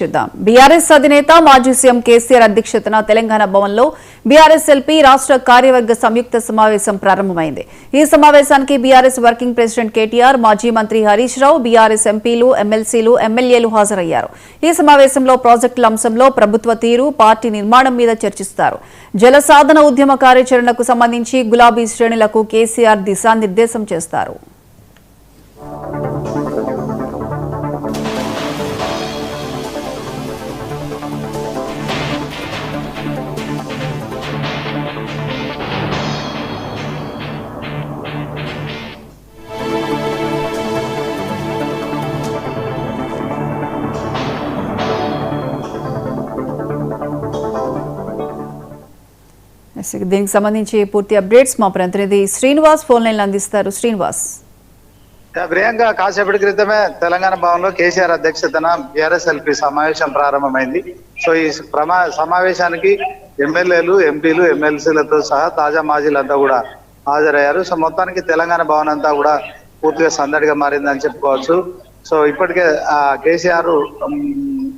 చూద్దాం. బీఆర్ఎస్ అధినేత మాజీ సీఎం కేసీఆర్ అధ్యక్షతన తెలంగాణ భవన్లో బీఆర్ఎస్ ఎల్పీ రాష్ట్ర కార్యవర్గ సంయుక్త సమావేశం ప్రారంభమైంది. ఈ సమావేశానికి బీఆర్ఎస్ వర్కింగ్ ప్రెసిడెంట్ కేటీఆర్, మాజీ మంత్రి హరీష్ రావు, బీఆర్ఎస్ ఎంపీలు, ఎమ్మెల్సీలు, ఎమ్మెల్యేలు హాజరయ్యారు. ఈ సమావేశంలో ప్రాజెక్టుల అంశంలో ప్రభుత్వ తీరు, పార్టీ నిర్మాణం మీద చర్చిస్తారు. జల సాధన ఉద్యమ కార్యాచరణకు సంబంధించి గులాబీ శ్రేణులకు కేసీఆర్ దిశానిర్దేశం చేస్తారు. దీనికి సంబంధించి పూర్తి అప్డేట్స్ మా ప్రతినిధి శ్రీనివాస్ ఫోన్ లైన్ అందిస్తారు. శ్రీనివాస్, ప్రియాంక, కాసేపటి క్రితమే తెలంగాణ భవన్ లో కేసీఆర్ అధ్యక్షతన బీఆర్ఎస్ఎల్పీ సమావేశం ప్రారంభమైంది. సో ఈ సమావేశానికి ఎమ్మెల్యేలు, ఎంపీలు, ఎమ్మెల్సీలతో సహా తాజా మాజీలంతా కూడా హాజరయ్యారు. సో మొత్తానికి తెలంగాణ భవన్ అంతా కూడా పూర్తిగా సందడిగా మారిందని చెప్పుకోవచ్చు. సో ఇప్పటికే కేసీఆర్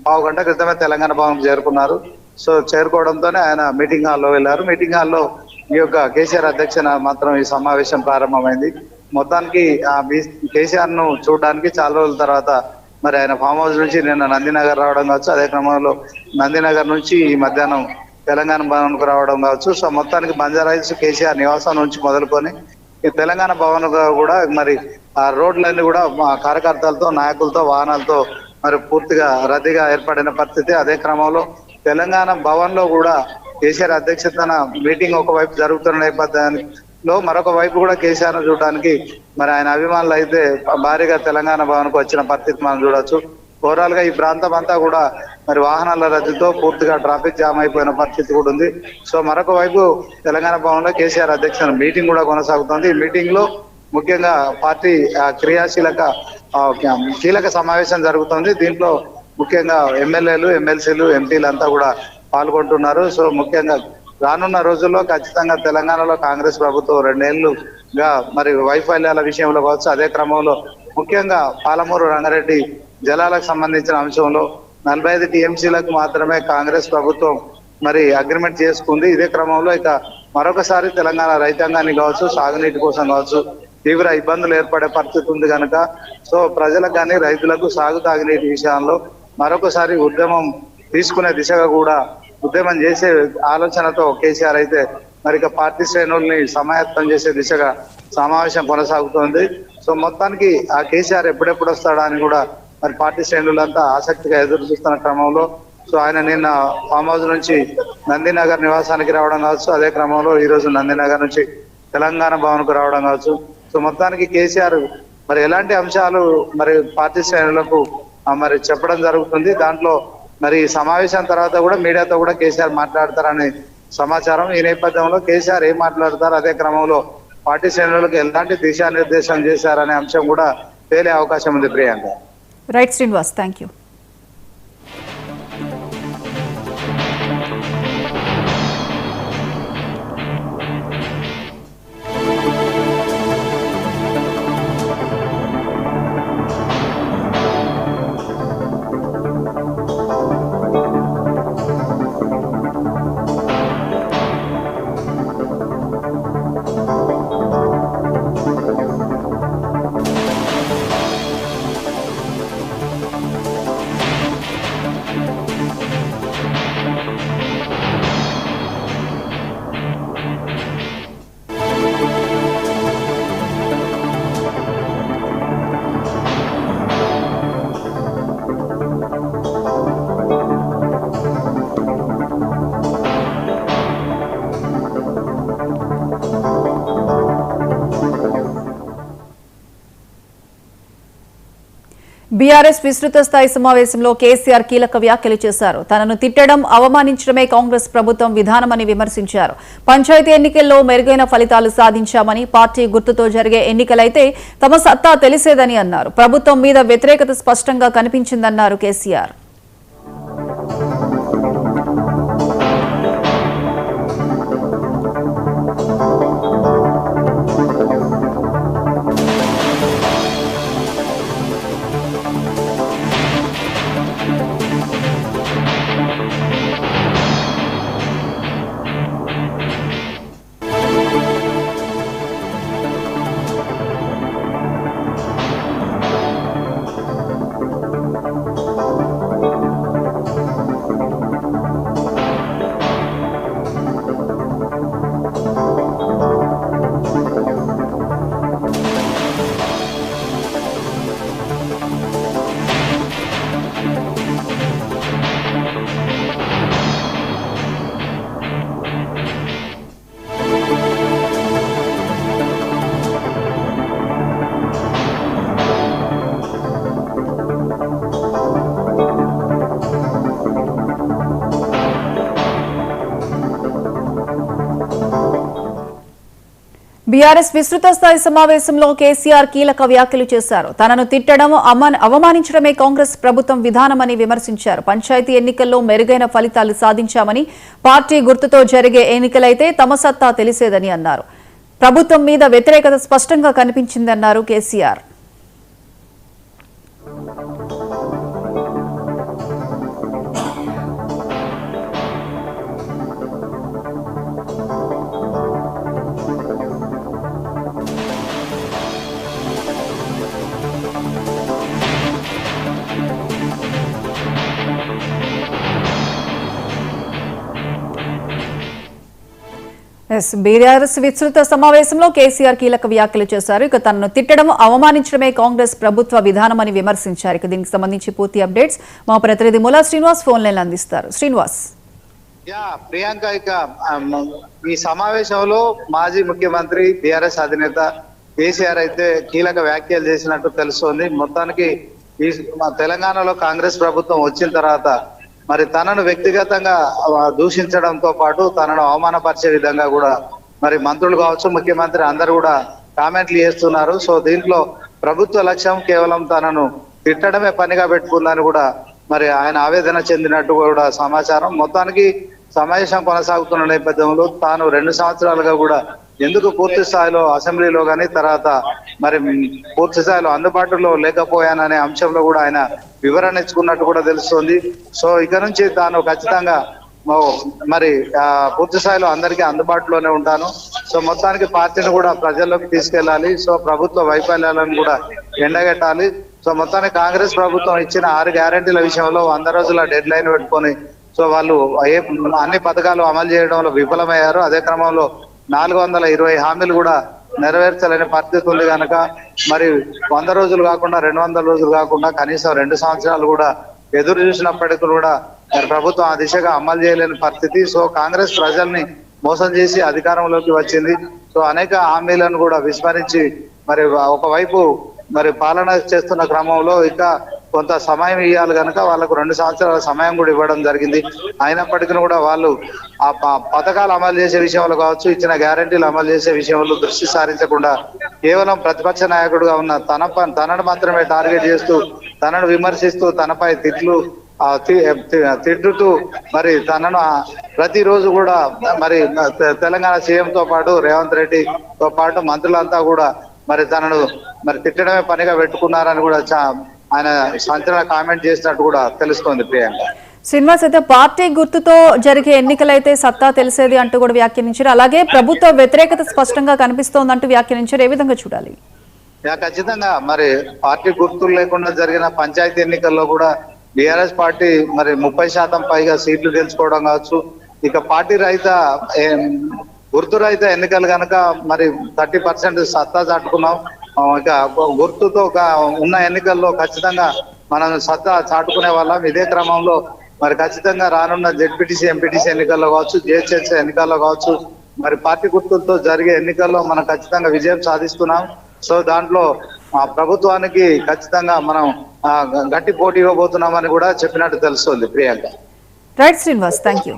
పావు గంట క్రితమే తెలంగాణ భవన్ చేరుకున్నారు. సో చేరుకోవడంతోనే ఆయన మీటింగ్ హాల్లో వెళ్ళారు. మీటింగ్ హాల్లో ఈ యొక్క కేసీఆర్ అధ్యక్షన మాత్రం ఈ సమావేశం ప్రారంభమైంది. మొత్తానికి కేసీఆర్ ను చూడడానికి చాలా రోజుల తర్వాత మరి ఆయన ఫామ్ హౌస్ నుంచి నిన్న నందినగర్ రావడం కావచ్చు, అదే క్రమంలో నందినగర్ నుంచి ఈ మధ్యాహ్నం తెలంగాణ భవన్ కు రావడం కావచ్చు. సో మొత్తానికి బంజారాహిల్స్ కేసీఆర్ నివాసం నుంచి మొదలుకొని ఈ తెలంగాణ భవన్ కూడా మరి ఆ రోడ్లన్నీ కూడా కార్యకర్తలతో, నాయకులతో, వాహనాలతో మరి పూర్తిగా రద్దీగా ఏర్పడిన పరిస్థితి. అదే క్రమంలో తెలంగాణ భవన్ లో కూడా కేసీఆర్ అధ్యక్షతన మీటింగ్ ఒకవైపు జరుగుతున్న నేపథ్యంలో మరొక వైపు కూడా కేసీఆర్ ను చూడడానికి మరి ఆయన అభిమానులు అయితే భారీగా తెలంగాణ భవన్ కు వచ్చిన పరిస్థితి మనం చూడొచ్చు. ఓవరాల్ గా ఈ ప్రాంతం అంతా కూడా మరి వాహనాల రద్దీతో పూర్తిగా ట్రాఫిక్ జామ్ అయిపోయిన పరిస్థితి కూడా ఉంది. సో మరొక వైపు తెలంగాణ భవన్ లో కేసీఆర్ అధ్యక్షతన మీటింగ్ కూడా కొనసాగుతుంది. ఈ మీటింగ్ లో ముఖ్యంగా పార్టీ కీలక సమావేశం జరుగుతుంది. దీంట్లో ముఖ్యంగా ఎమ్మెల్యేలు, ఎమ్మెల్సీలు, ఎంపీలు అంతా కూడా పాల్గొంటున్నారు. సో ముఖ్యంగా రానున్న రోజుల్లో ఖచ్చితంగా తెలంగాణలో కాంగ్రెస్ ప్రభుత్వం 2 ఏళ్లుగా మరి వైఫల్యాల విషయంలో కావచ్చు, అదే క్రమంలో ముఖ్యంగా పాలమూరు రంగారెడ్డి జలాలకు సంబంధించిన అంశంలో 45 టీఎంసీలకు మాత్రమే కాంగ్రెస్ ప్రభుత్వం మరి అగ్రిమెంట్ చేసుకుంది. ఇదే క్రమంలో ఇక మరొకసారి తెలంగాణ రైతాంగాన్ని కావచ్చు, సాగునీటి కోసం కావచ్చు తీవ్ర ఇబ్బందులు ఏర్పడే పరిస్థితి ఉంది కనుక సో ప్రజలకు కానీ రైతులకు తాగునీటి విషయంలో మరొకసారి ఉద్యమం తీసుకునే దిశగా కూడా ఉద్యమం చేసే ఆలోచనతో కేసీఆర్ అయితే మరి ఇక పార్టీ శ్రేణుల్ని సమాయత్తం చేసే దిశగా సమావేశం కొనసాగుతోంది. సో మొత్తానికి ఆ కేసీఆర్ ఎప్పుడెప్పుడు వస్తాడా అని కూడా మరి పార్టీ శ్రేణులంతా ఆసక్తిగా ఎదురు చూస్తున్న క్రమంలో సో ఆయన నిన్న ఫామ్ హౌస్ నుంచి నందినగర్ నివాసానికి రావడం కావచ్చు, అదే క్రమంలో ఈ రోజు నందినగర్ నుంచి తెలంగాణ భవన్ కు రావడం కావచ్చు. సో మొత్తానికి కేసీఆర్ మరి ఎలాంటి అంశాలు మరి పార్టీ శ్రేణులకు మరి చెప్పడం జరుగుతుంది. దాంట్లో మరి సమావేశం తర్వాత కూడా మీడియాతో కూడా కేసీఆర్ మాట్లాడతారని సమాచారం. ఈ నేపథ్యంలో కేసీఆర్ ఏం మాట్లాడతారు, అదే క్రమంలో పార్టీ శ్రేణులకు ఎలాంటి దిశానిర్దేశం చేశారనే అంశం కూడా తేలే అవకాశం ఉంది. Priyanka. Right Srinivas, thank you. BRS విస్తృత స్థాయి సమావేశంలో కేసీఆర్ కీలక వ్యాఖ్యలు చేశారు. తనను తిట్టడం, అవమానించడమే కాంగ్రెస్ ప్రభుత్వం విధానమని విమర్శించారు. పంచాయతీ ఎన్నికల్లో మెరుగైన ఫలితాలు సాధించామని, పార్టీ గుర్తుతో జరిగే ఎన్నికలైతే తమ సత్తా తెలిసేదని అన్నారు. ప్రభుత్వం మీద వ్యతిరేకత స్పష్టంగా కనిపించిందన్నారు కేసీఆర్. బీఆర్ఎస్ విస్తృత స్థాయి సమావేశంలో కేసీఆర్ కీలక వ్యాఖ్యలు చేశారు. తనను తిట్టడం, అవమానించడమే కాంగ్రెస్ ప్రభుత్వం విధానమని విమర్శించారు. పంచాయతీ ఎన్నికల్లో మెరుగైన ఫలితాలు సాధించామని, పార్టీ గుర్తుతో జరిగే ఎన్నికలైతే తమ సత్తా తెలిసేదని అన్నారు. ప్రభుత్వం మీద వ్యతిరేకత స్పష్టంగా కనిపించిందన్నారు కేసీఆర్. బీఆర్ఎస్ విస్తృత సమావేశంలో కేసీఆర్ కీలక వ్యాఖ్యలు చేశారు. ఇక తనను తిట్టడం, అవమానించడమే కాంగ్రెస్ ప్రభుత్వ విధానమని విమర్శించారు. ఇక దీనికి సంబంధించి పూర్తి అప్డేట్స్ మా ప్రతినిధి ములా శ్రీనివాస్ ఫోన్ లైన్ అందిస్తారు. శ్రీనివాస్. ప్రియాంక, ఇక ఈ సమావేశంలో మాజీ ముఖ్యమంత్రి బీఆర్ఎస్ అధినేత కేసీఆర్ అయితే కీలక వ్యాఖ్యలు చేసినట్టు తెలుస్తోంది. మొత్తానికి ఈ తెలంగాణలో కాంగ్రెస్ ప్రభుత్వం వచ్చిన తర్వాత మరి తనను వ్యక్తిగతంగా దూషించడంతో పాటు తనను అవమానపరిచే విధంగా కూడా మరి మంత్రులు కావచ్చు, ముఖ్యమంత్రి అందరూ కూడా కామెంట్లు చేస్తున్నారు. సో దీంట్లో ప్రభుత్వ లక్ష్యం కేవలం తనను తిట్టడమే పనిగా పెట్టుకుందని కూడా మరి ఆయన ఆవేదన చెందినట్టు కూడా సమాచారం. మొత్తానికి సమావేశం కొనసాగుతున్న నేపథ్యంలో తాను 2 సంవత్సరాలుగా కూడా ఎందుకు పూర్తి స్థాయిలో అసెంబ్లీలో కానీ తర్వాత మరి పూర్తి స్థాయిలో అందుబాటులో లేకపోయాననే అంశంలో కూడా ఆయన వివరణ ఇచ్చుకున్నట్టు కూడా తెలుస్తోంది. సో ఇక నుంచి తాను ఖచ్చితంగా మరి పూర్తి స్థాయిలో అందరికీ అందుబాటులోనే ఉంటాను. సో మొత్తానికి పార్టీని కూడా ప్రజల్లోకి తీసుకెళ్లాలి. సో ప్రభుత్వ వైఫల్యాలను కూడా ఎండగట్టాలి. సో మొత్తానికి కాంగ్రెస్ ప్రభుత్వం ఇచ్చిన 6 గ్యారెంటీల విషయంలో 100 రోజుల డెడ్ లైన్ పెట్టుకొని సో వాళ్ళు అన్ని పథకాలు అమలు చేయడంలో విఫలమయ్యారు. అదే క్రమంలో 420 హామీలు కూడా నెరవేర్చాలనే పరిస్థితి ఉంది కనుక మరి 100 రోజులు కాకుండా 200 రోజులు కాకుండా కనీసం 2 సంవత్సరాలు కూడా ఎదురు చూసినప్పటికీ కూడా మరి ప్రభుత్వం ఆ దిశగా అమలు చేయలేని పరిస్థితి. సో కాంగ్రెస్ ప్రజల్ని మోసం చేసి అధికారంలోకి వచ్చింది. సో అనేక హామీలను కూడా విస్మరించి మరి ఒకవైపు మరి పాలన చేస్తున్న క్రమంలో ఇంకా కొంత సమయం ఇవ్వాలి కనుక వాళ్ళకు 2 సంవత్సరాల సమయం కూడా ఇవ్వడం జరిగింది. అయినప్పటికీ కూడా వాళ్ళు ఆ పథకాలు అమలు చేసే విషయంలో కావచ్చు, ఇచ్చిన గ్యారెంటీలు అమలు చేసే విషయంలో దృష్టి సారించకుండా కేవలం ప్రతిపక్ష నాయకుడుగా ఉన్న తనను మాత్రమే టార్గెట్ చేస్తూ, తనను విమర్శిస్తూ, తనపై తిట్టుతూ మరి తనను ప్రతిరోజు కూడా మరి తెలంగాణ సీఎంతో పాటు రేవంత్ రెడ్డితో పాటు మంత్రులంతా కూడా మరి తనను మరి తిట్టడమే పనిగా పెట్టుకున్నారని కూడా ఆయన సంచలన కామెంట్ చేసినట్టు కూడా తెలుస్తోంది. ప్రియాంక. శ్రీనివాస్, అయితే పార్టీ గుర్తుతో జరిగే ఎన్నికలైతే సత్తా తెలిసేది అంటూ కూడా వ్యాఖ్యానించారు. అలాగే ప్రభుత్వ వ్యతిరేకత స్పష్టంగా కనిపిస్తోందంటూ వ్యాఖ్యానించారు. ఏ విధంగా చూడాలి? ఖచ్చితంగా మరి పార్టీ గుర్తులు లేకుండా జరిగిన పంచాయతీ ఎన్నికల్లో కూడా బీఆర్ఎస్ పార్టీ మరి 30% పైగా సీట్లు గెలుచుకోవడం కావచ్చు. ఇక పార్టీ రహిత గుర్తు రహిత ఎన్నికలు కనుక మరి 30% సత్తా చాటుకున్నాం. ఇక గుర్తుతో ఉన్న ఎన్నికల్లో ఖచ్చితంగా మనం సత్తా చాటుకునే వాళ్ళం. ఇదే క్రమంలో మరి ఖచ్చితంగా రానున్న జెడ్పీటీసీ, ఎంపీటీసీ ఎన్నికల్లో కావచ్చు, జిహెచ్ఎంసీ ఎన్నికల్లో కావచ్చు, మరి పార్టీ గుర్తులతో జరిగే ఎన్నికల్లో మనం ఖచ్చితంగా విజయం సాధిస్తున్నాం. సో దాంట్లో ప్రభుత్వానికి ఖచ్చితంగా మనం గట్టి పోటీ ఇవ్వబోతున్నామని కూడా చెప్పినట్టు తెలుస్తుంది. Priyanka. Right Srinivas, thank you.